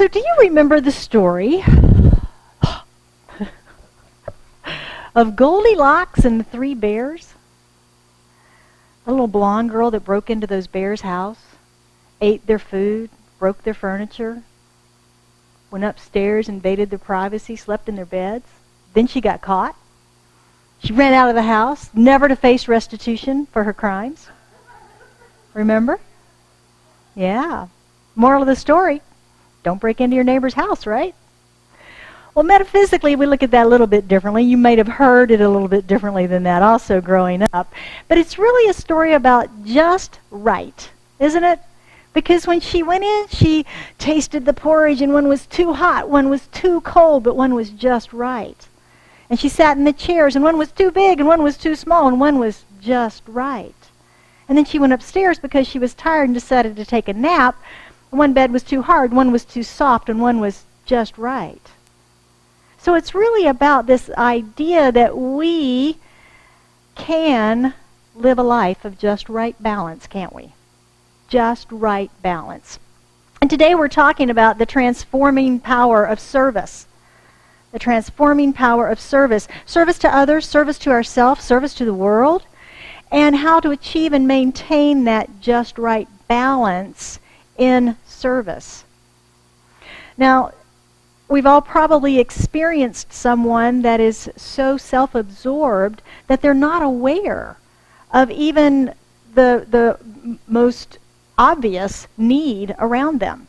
So do you remember the story of Goldilocks and the Three Bears? A little blonde girl that broke into those bears' house, ate their food, broke their furniture, went upstairs, invaded their privacy, slept in their beds. Then she got caught. She ran out of the house, never to face restitution for her crimes. Remember? Yeah. Moral of the story, don't break into your neighbor's house, right? Well, metaphysically, we look at that a little bit differently. You might have heard it a little bit differently than that also growing up. But it's really a story about just right, isn't it? Because when she went in, she tasted the porridge, and one was too hot, one was too cold, but one was just right. And she sat in the chairs, and one was too big, and one was too small, and one was just right. And then she went upstairs because she was tired and decided to take a nap. One bed was too hard, one was too soft, and one was just right. So it's really about this idea that we can live a life of just right balance, can't we? Just right balance. And today we're talking about the transforming power of service. The transforming power of service. Service to others, service to ourselves, service to the world, and how to achieve and maintain that just right balance in service. Now, we've all probably experienced someone that is so self-absorbed that they're not aware of even the most obvious need around them.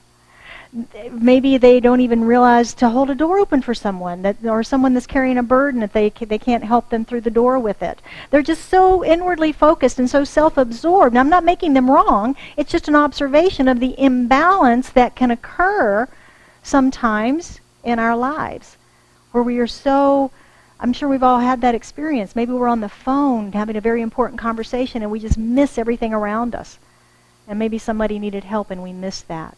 Maybe they don't even realize to hold a door open for someone, or someone that's carrying a burden that they can't help them through the door with it. They're just so inwardly focused and so self-absorbed. Now, I'm not making them wrong. It's just an observation of the imbalance that can occur sometimes in our lives, where we are so, I'm sure we've all had that experience. Maybe we're on the phone having a very important conversation and we just miss everything around us. And maybe somebody needed help and we missed that.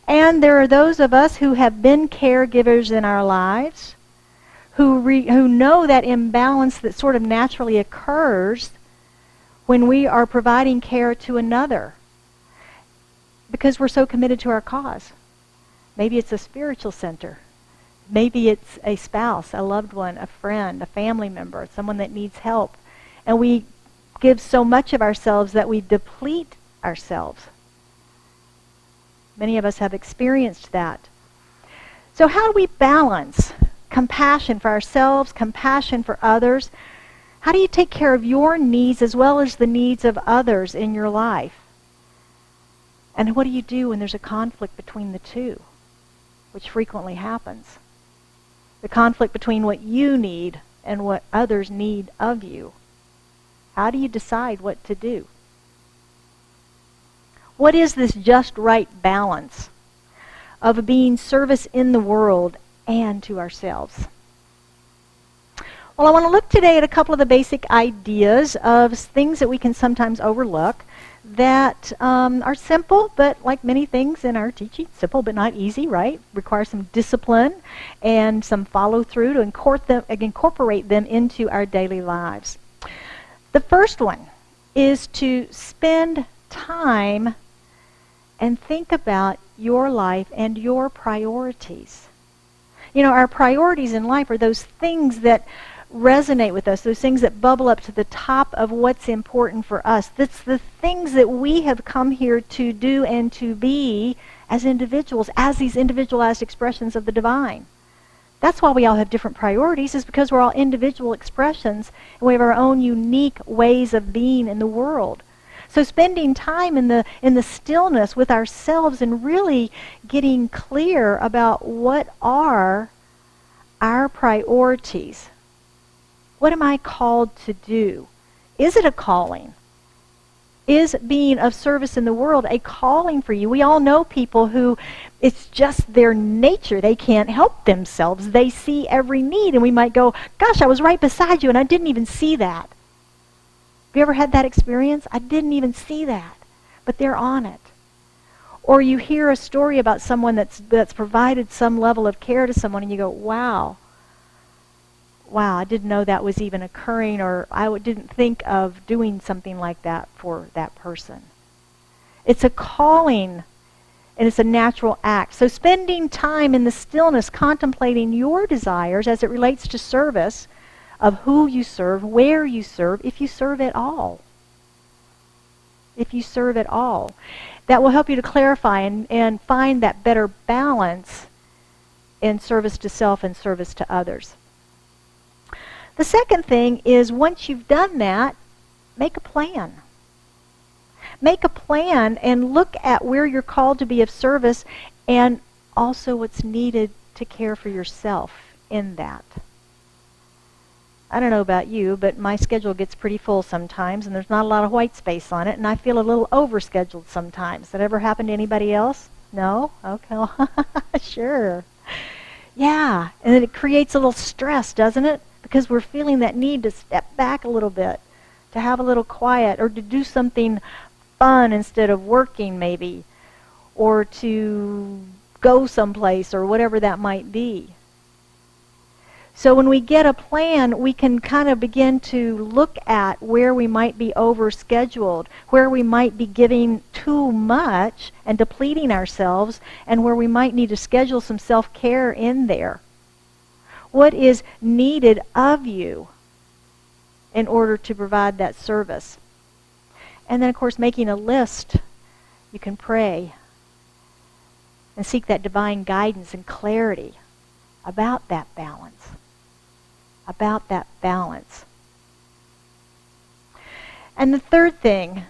And there are those of us who have been caregivers in our lives who know that imbalance that sort of naturally occurs when we are providing care to another because we're so committed to our cause. Maybe it's a spiritual center. Maybe it's a spouse, a loved one, a friend, a family member, someone that needs help. And we give so much of ourselves that we deplete ourselves. Many of us have experienced that. So how do we balance compassion for ourselves, compassion for others? How do you take care of your needs as well as the needs of others in your life? And what do you do when there's a conflict between the two, which frequently happens? The conflict between what you need and what others need of you. How do you decide what to do? What is this just right balance of being service in the world and to ourselves? Well, I want to look today at a couple of the basic ideas of things that we can sometimes overlook that are simple, but like many things in our teaching, simple but not easy, right? Require some discipline and some follow-through to incorporate them into our daily lives. The first one is to spend time and think about your life and your priorities. You know, our priorities in life are those things that resonate with us, those things that bubble up to the top of what's important for us. That's the things that we have come here to do and to be as individuals, as these individualized expressions of the divine. That's why we all have different priorities, is because we're all individual expressions and we have our own unique ways of being in the world. So spending time in the stillness with ourselves and really getting clear about what are our priorities. What am I called to do? Is it a calling? Is being of service in the world a calling for you? We all know people who it's just their nature. They can't help themselves. They see every need, and we might go, gosh, I was right beside you and I didn't even see that. Have you ever had that experience? I didn't even see that, but they're on it. Or you hear a story about someone that's provided some level of care to someone and you go, wow, I didn't know that was even occurring, or I didn't think of doing something like that for that person. It's a calling And it's a natural act. So spending time in the stillness contemplating your desires as it relates to service, of who you serve, where you serve, if you serve at all. If you serve at all. That will help you to clarify and find that better balance in service to self and service to others. The second thing is, once you've done that, make a plan. Make a plan and look at where you're called to be of service and also what's needed to care for yourself in that. I don't know about you, but my schedule gets pretty full sometimes, and there's not a lot of white space on it, and I feel a little overscheduled sometimes. That ever happened to anybody else? No? Okay. Sure. Yeah, and then it creates a little stress, doesn't it? Because we're feeling that need to step back a little bit, to have a little quiet, or to do something fun instead of working maybe, or to go someplace, or whatever that might be. So when we get a plan, we can kind of begin to look at where we might be overscheduled, where we might be giving too much and depleting ourselves, and where we might need to schedule some self-care in there. What is needed of you in order to provide that service? And then, of course, making a list. You can pray and seek that divine guidance and clarity about that balance. About that balance. And the third thing,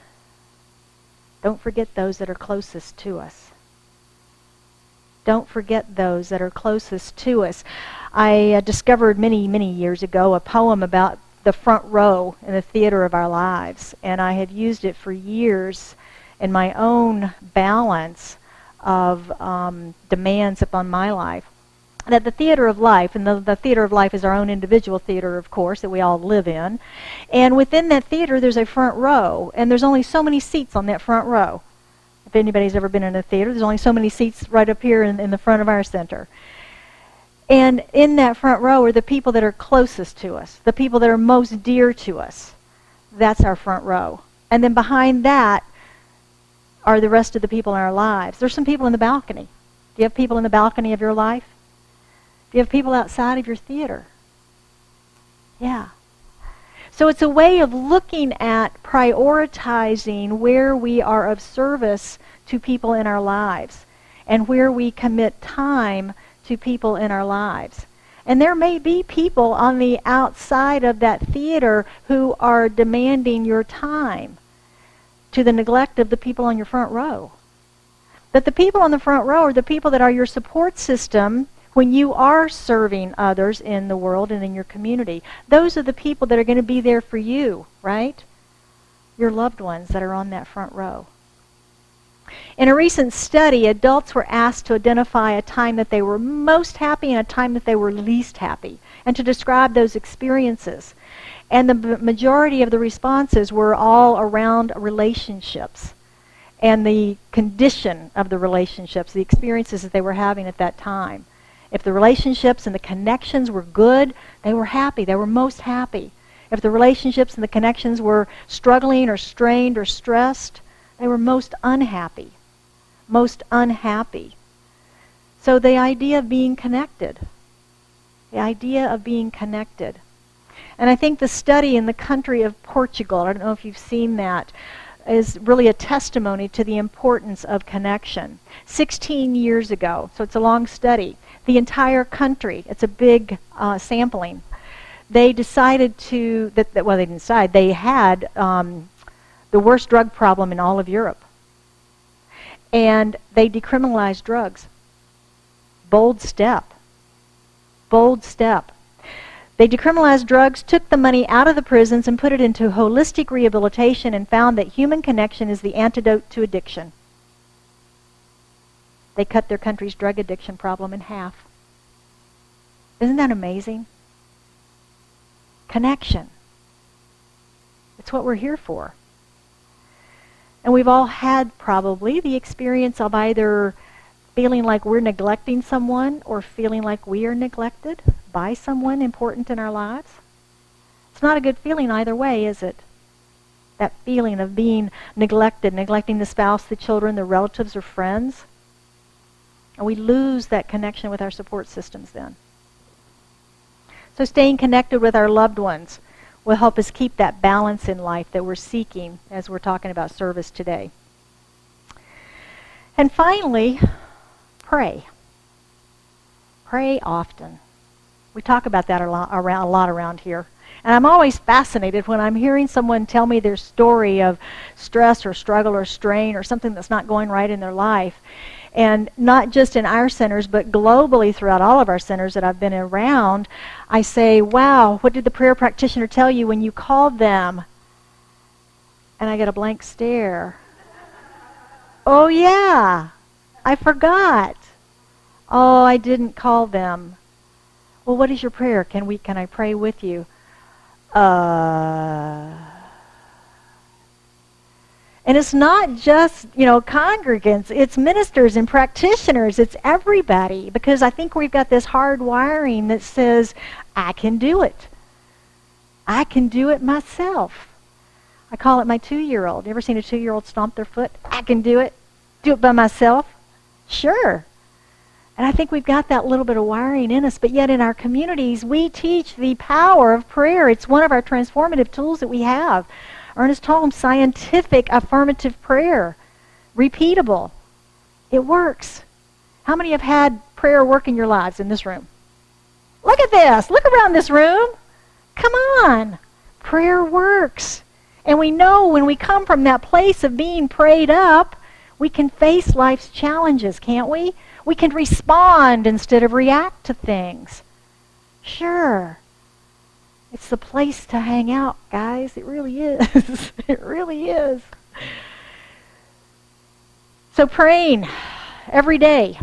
don't forget those that are closest to us. Don't forget those that are closest to us. I discovered many, many years ago a poem about the front row in the theater of our lives, and I had used it for years in my own balance of demands upon my life. That the theater of life, and the theater of life is our own individual theater, of course, that we all live in. And within that theater, there's a front row, and there's only so many seats on that front row. If anybody's ever been in a theater, there's only so many seats right up here in the front of our center. And in that front row are the people that are closest to us, the people that are most dear to us. That's our front row. And then behind that are the rest of the people in our lives. There's some people in the balcony. Do you have people in the balcony of your life? Do you have people outside of your theater? Yeah. So it's a way of looking at prioritizing where we are of service to people in our lives and where we commit time to people in our lives. And there may be people on the outside of that theater who are demanding your time to the neglect of the people on your front row. But the people on the front row are the people that are your support system when you are serving others in the world and in your community. Those are the people that are going to be there for you, right? Your loved ones that are on that front row. In a recent study, adults were asked to identify a time that they were most happy and a time that they were least happy, and to describe those experiences. And the majority of the responses were all around relationships and the condition of the relationships, the experiences that they were having at that time. If the relationships and the connections were good, they were happy. They were most happy. If the relationships and the connections were struggling or strained or stressed, they were most unhappy. Most unhappy. So the idea of being connected. The idea of being connected. And I think the study in the country of Portugal, I don't know if you've seen that, is really a testimony to the importance of connection. 16 years ago, so it's a long study, the entire country, it's a big sampling, they decided to, they didn't decide, they had the worst drug problem in all of Europe. And they decriminalized drugs. Bold step. Bold step. They decriminalized drugs, took the money out of the prisons and put it into holistic rehabilitation, and found that human connection is the antidote to addiction. They cut their country's drug addiction problem in half. Isn't that amazing? Connection. It's what we're here for. And we've all had probably the experience of either feeling like we're neglecting someone or feeling like we are neglected by someone important in our lives. It's not a good feeling either way, is it? That feeling of being neglected, neglecting the spouse, the children, the relatives, or friends. And we lose that connection with our support systems then. So staying connected with our loved ones will help us keep that balance in life that we're seeking as we're talking about service today. And finally, pray. Pray often. We talk about that a lot around here. And I'm always fascinated when I'm hearing someone tell me their story of stress or struggle or strain or something that's not going right in their life. And not just in our centers, but globally throughout all of our centers that I've been around, I say, wow, what did the prayer practitioner tell you when you called them? And I get a blank stare. Oh yeah, I forgot. Oh, I didn't call them. Well, what is your prayer? Can I pray with you? And it's not just, congregants. It's ministers and practitioners. It's everybody. Because I think we've got this hard wiring that says, I can do it. I can do it myself. I call it my 2-year-old. You ever seen a 2-year-old stomp their foot? I can do it. Do it by myself. Sure. And I think we've got that little bit of wiring in us. But yet in our communities, we teach the power of prayer. It's one of our transformative tools that we have. Ernest Holmes, scientific affirmative prayer. Repeatable. It works. How many have had prayer work in your lives in this room? Look at this. Look around this room. Come on. Prayer works. And we know when we come from that place of being prayed up, we can face life's challenges, can't we? We can respond instead of react to things. Sure. It's the place to hang out, guys. It really is. It really is. So praying every day,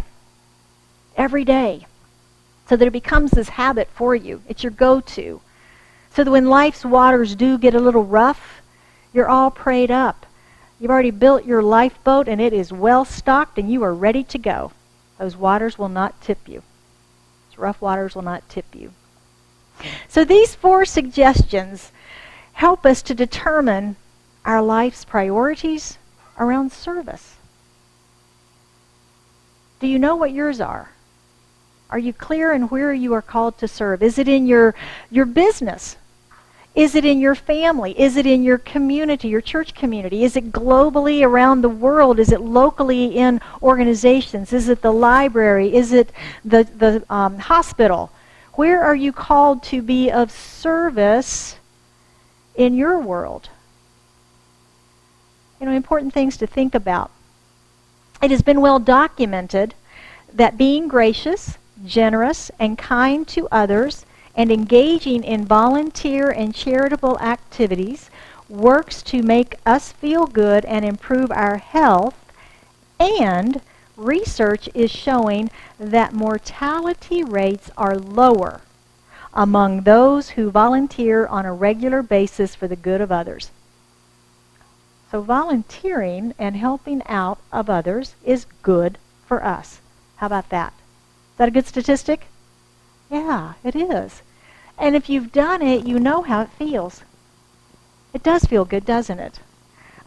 so that it becomes this habit for you. It's your go-to. So that when life's waters do get a little rough, you're all prayed up. You've already built your lifeboat and it is well stocked and you are ready to go. Those waters will not tip you. Those rough waters will not tip you. So these 4 suggestions help us to determine our life's priorities around service. Do you know what yours are? Are you clear in where you are called to serve? Is it in your business? Is it in your family? Is it in your community, your church community? Is it globally around the world? Is it locally in organizations? Is it the library? Is it the hospital? Where are you called to be of service in your world? Important things to think about. It has been well documented that being gracious, generous, and kind to others and engaging in volunteer and charitable activities works to make us feel good and improve our health, and research is showing that mortality rates are lower among those who volunteer on a regular basis for the good of others. So volunteering and helping out of others is good for us. How about that? Is that a good statistic? Yeah, it is. And if you've done it, you know how it feels. It does feel good, doesn't it?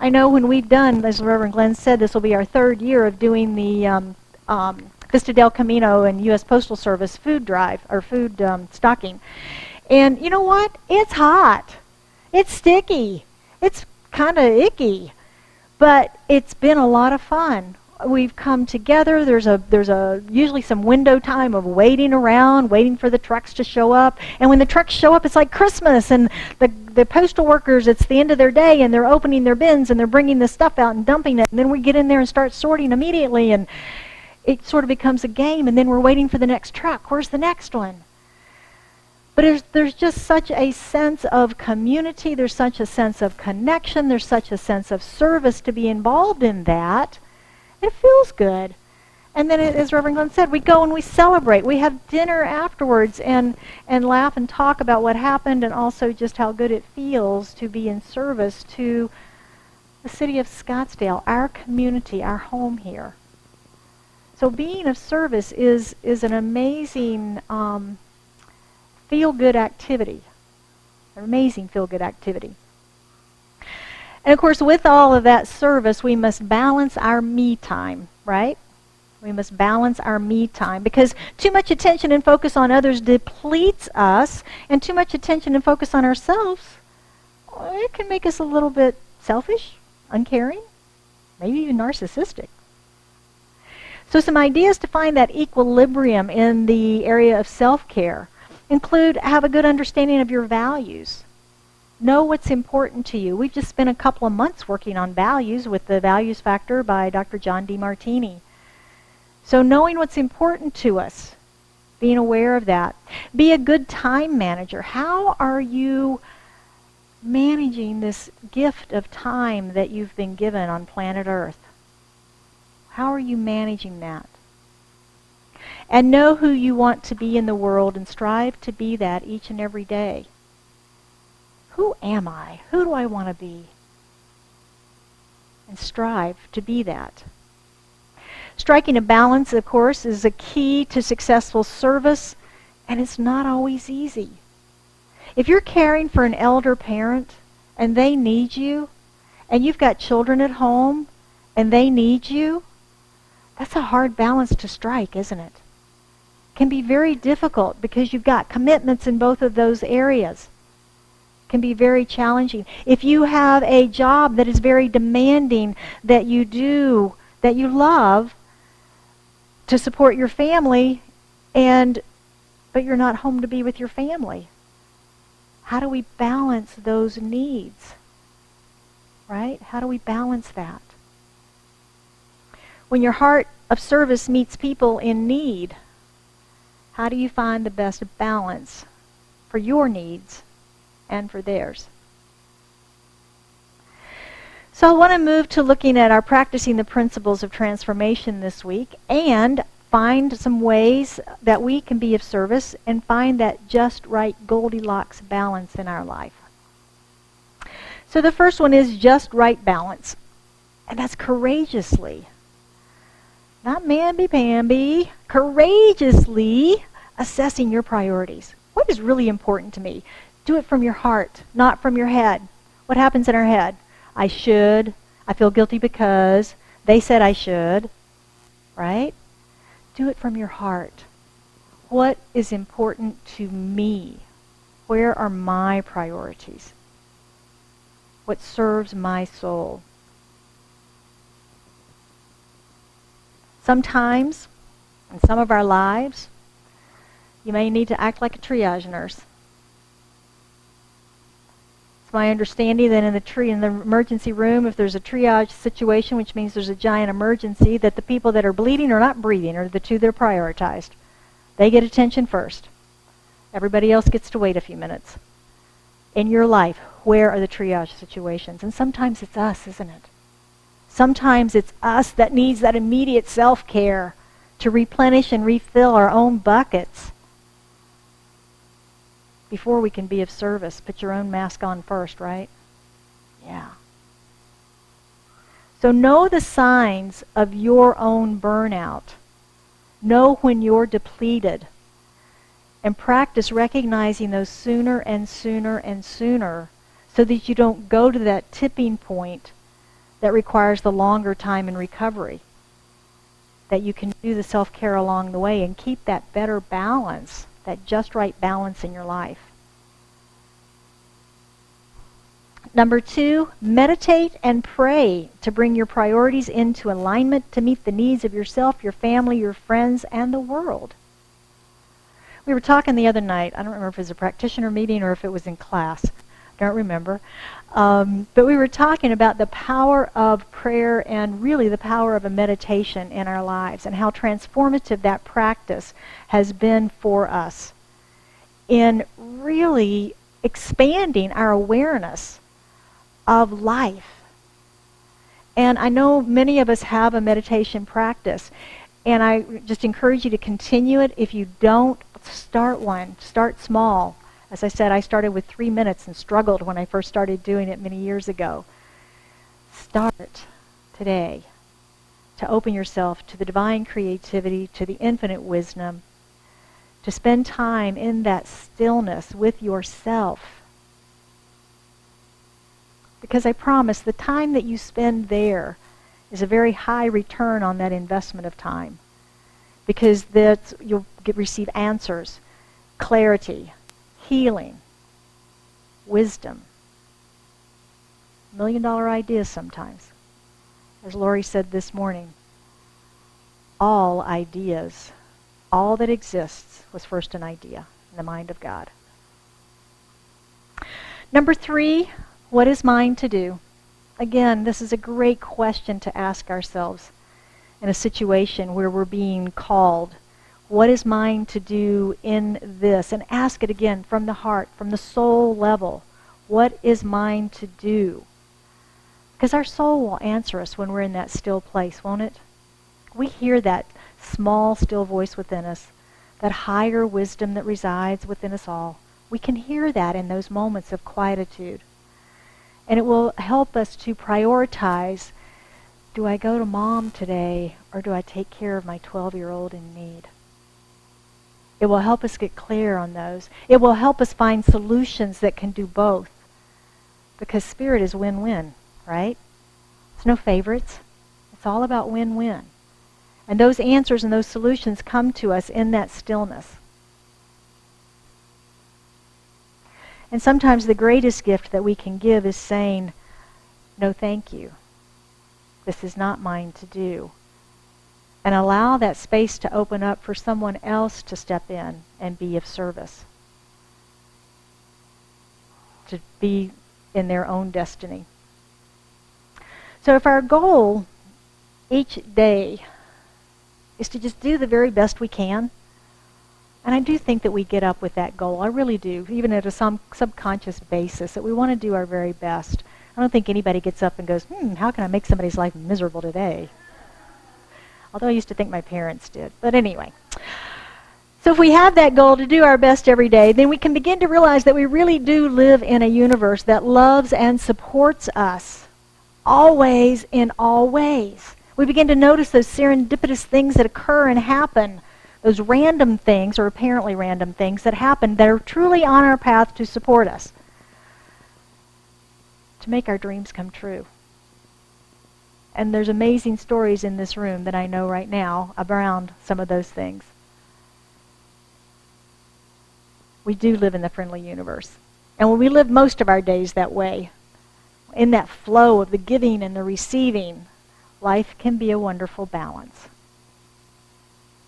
I know when we've done, as Reverend Glenn said, this will be our 3rd year of doing the Vista del Camino and U.S. Postal Service food drive, or food stocking. And you know what? It's hot. It's sticky. It's kind of icky. But it's been a lot of fun. We've come together. There's usually some window time of waiting around, waiting for the trucks to show up. And when the trucks show up, it's like Christmas. And the postal workers, it's the end of their day, and they're opening their bins, and they're bringing the stuff out and dumping it. And then we get in there and start sorting immediately. And it sort of becomes a game. And then we're waiting for the next truck. Where's the next one? But there's just such a sense of community. There's such a sense of connection. There's such a sense of service to be involved in that. It feels good. And then, as Reverend Glenn said, we go and we celebrate. We have dinner afterwards and laugh and talk about what happened, and also just how good it feels to be in service to the city of Scottsdale, our community, our home here. So being of service is an amazing feel-good activity. An amazing feel-good activity. And of course, with all of that service, we must balance our me time, right? We must balance our me time, because too much attention and focus on others depletes us, and too much attention and focus on ourselves, it can make us a little bit selfish, uncaring, maybe even narcissistic. So some ideas to find that equilibrium in the area of self-care include: have a good understanding of your values. Know what's important to you. We've just spent a couple of months working on values with the Values Factor by Dr. John DeMartini. So knowing what's important to us, being aware of that. Be a good time manager. How are you managing this gift of time that you've been given on planet Earth? How are you managing that? And know who you want to be in the world and strive to be that each and every day. Who am I? Who do I want to be? And strive to be that. Striking a balance, of course, is a key to successful service, and it's not always easy. If you're caring for an elder parent and they need you, and you've got children at home and they need you, that's a hard balance to strike, isn't it? It can be very difficult because you've got commitments in both of those areas. It can be very challenging. If you have a job that is very demanding, that you do, that you love, to support your family, but you're not home to be with your family, how do we balance those needs? Right? How do we balance that? When your heart of service meets people in need, how do you find the best balance for your needs and for theirs? So I want to move to looking at our practicing the principles of transformation this week, and find some ways that we can be of service and find that just right Goldilocks balance in our life. So the first one is just right balance, and that's courageously, not mamby-pamby, courageously assessing your priorities. What is really important to me? Do it from your heart, not from your head. What happens in our head? I should. I feel guilty because they said I should. Right? Do it from your heart. What is important to me? Where are my priorities? What serves my soul? Sometimes, in some of our lives, you may need to act like a triage nurse. My understanding that in the emergency room, if there's a triage situation, which means there's a giant emergency, that the people that are bleeding or not breathing are the two that are prioritized. They get attention first. Everybody else gets to wait a few minutes. In your life, where are the triage situations? And sometimes it's us, isn't it? Sometimes it's us that needs that immediate self-care to replenish and refill our own buckets before we can be of service. Put your own mask on first, right? Yeah. So know the signs of your own burnout. Know when you're depleted. And practice recognizing those sooner and sooner and sooner, so that you don't go to that tipping point that requires the longer time in recovery. That you can do the self-care along the way and keep that better balance, that just right balance in your life. Number 2, meditate and pray to bring your priorities into alignment to meet the needs of yourself, your family, your friends, and the world. We were talking the other night, I don't remember if it was a practitioner meeting or if it was in class. I don't remember. But we were talking about the power of prayer and really the power of a meditation in our lives, and how transformative that practice has been for us in really expanding our awareness of life. And I know many of us have a meditation practice, and I just encourage you to continue it. If you don't, start one. Start small. As I said, I started with 3 minutes and struggled when I first started doing it many years ago. Start today to open yourself to the divine creativity, to the infinite wisdom, to spend time in that stillness with yourself. Because I promise the time that you spend there is a very high return on that investment of time. because you'll receive answers, clarity, healing, wisdom. $1,000,000 ideas sometimes. As Lori said this morning, all ideas, all that exists was first an idea in the mind of God. Number 3, what is mine to do? Again, this is a great question to ask ourselves in a situation where we're being called. What is mine to do in this? And ask it again from the heart, from the soul level. What is mine to do? Because our soul will answer us when we're in that still place, won't it? We hear that small, still voice within us, that higher wisdom that resides within us all. We can hear that in those moments of quietude. And it will help us to prioritize, do I go to Mom today, or do I take care of my 12-year-old in need? It will help us get clear on those. It will help us find solutions that can do both. Because Spirit is win-win, right? It's no favorites. It's all about win-win. And those answers and those solutions come to us in that stillness. And sometimes the greatest gift that we can give is saying, no, thank you. This is not mine to do. And allow that space to open up for someone else to step in and be of service. To be in their own destiny. So if our goal each day is to just do the very best we can, and I do think that we get up with that goal, I really do, even at a subconscious basis, that we want to do our very best. I don't think anybody gets up and goes, how can I make somebody's life miserable today? Although I used to think my parents did. But anyway. So if we have that goal to do our best every day, then we can begin to realize that we really do live in a universe that loves and supports us. Always, in all ways. We begin to notice those serendipitous things that occur and happen. Those random things, or apparently random things, that happen that are truly on our path to support us. To make our dreams come true. And there's amazing stories in this room that I know right now around some of those things. We do live in the friendly universe. And when we live most of our days that way, in that flow of the giving and the receiving, life can be a wonderful balance.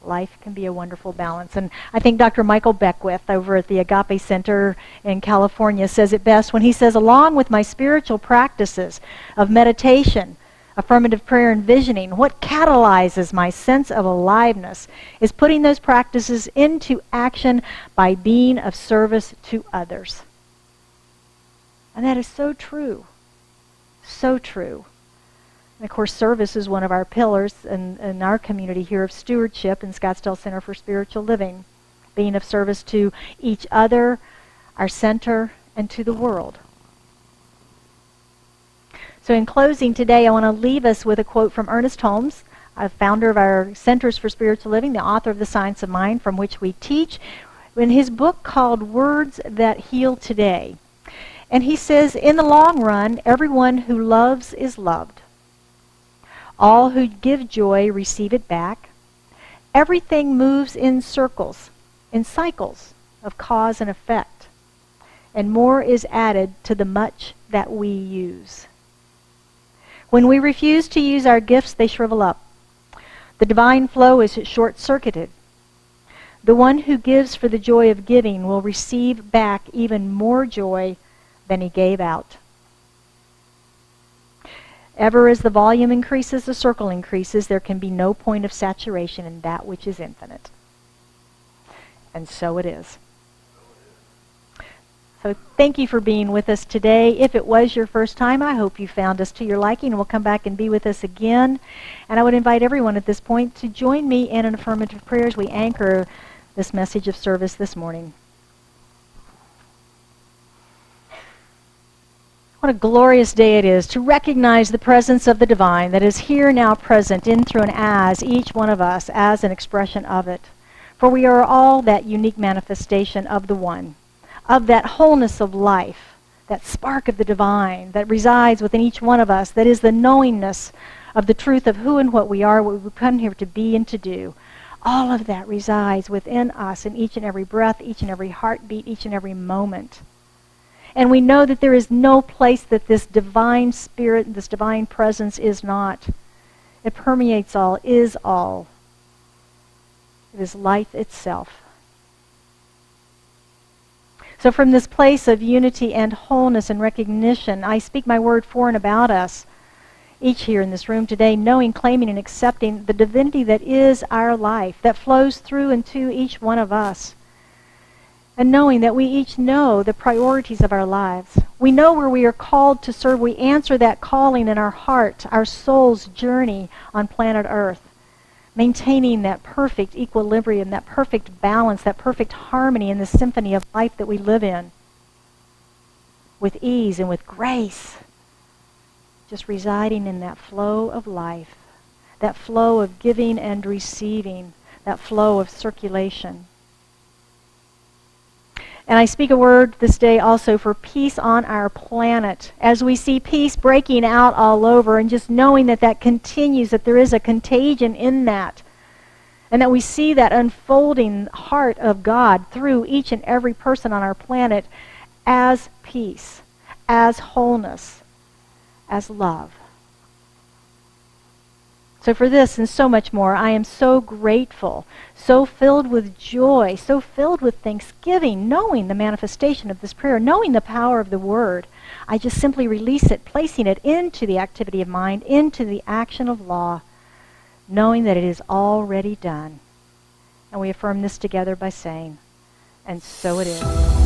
Life can be a wonderful balance. And I think Dr. Michael Beckwith over at the Agape Center in California says it best when he says, along with my spiritual practices of meditation, affirmative prayer, and visioning, what catalyzes my sense of aliveness is putting those practices into action by being of service to others. And that is so true. So true. And of course, service is one of our pillars in our community here of stewardship in Scottsdale Center for Spiritual Living. Being of service to each other, our center, and to the world. So in closing today, I want to leave us with a quote from Ernest Holmes, a founder of our Centers for Spiritual Living, the author of The Science of Mind, from which we teach, in his book called Words That Heal Today. And he says, in the long run, everyone who loves is loved. All who give joy receive it back. Everything moves in circles, in cycles of cause and effect. And more is added to the much that we use. When we refuse to use our gifts, they shrivel up. The divine flow is short-circuited. The one who gives for the joy of giving will receive back even more joy than he gave out. Ever as the volume increases, the circle increases. There can be no point of saturation in that which is infinite. And so it is. So thank you for being with us today. If it was your first time, I hope you found us to your liking and will come back and be with us again. And I would invite everyone at this point to join me in an affirmative prayer as we anchor this message of service this morning. What a glorious day it is to recognize the presence of the divine that is here now present in, through, and as each one of us as an expression of it. For we are all that unique manifestation of the one, of that wholeness of life, that spark of the divine that resides within each one of us, that is the knowingness of the truth of who and what we are, what we come here to be and to do. All of that resides within us in each and every breath, each and every heartbeat, each and every moment. And we know that there is no place that this divine spirit, this divine presence is not. It permeates all, is all. It is life itself. So from this place of unity and wholeness and recognition, I speak my word for and about us, each here in this room today, knowing, claiming, and accepting the divinity that is our life, that flows through and to each one of us. And knowing that we each know the priorities of our lives. We know where we are called to serve. We answer that calling in our heart, our soul's journey on planet Earth. Maintaining that perfect equilibrium, that perfect balance, that perfect harmony in the symphony of life that we live in. With ease and with grace. Just residing in that flow of life. That flow of giving and receiving. That flow of circulation. And I speak a word this day also for peace on our planet. As we see peace breaking out all over, and just knowing that that continues, that there is a contagion in that. And that we see that unfolding heart of God through each and every person on our planet as peace, as wholeness, as love. So for this and so much more, I am so grateful, so filled with joy, so filled with thanksgiving, knowing the manifestation of this prayer, knowing the power of the word. I just simply release it, placing it into the activity of mind, into the action of law, knowing that it is already done. And we affirm this together by saying, and so it is.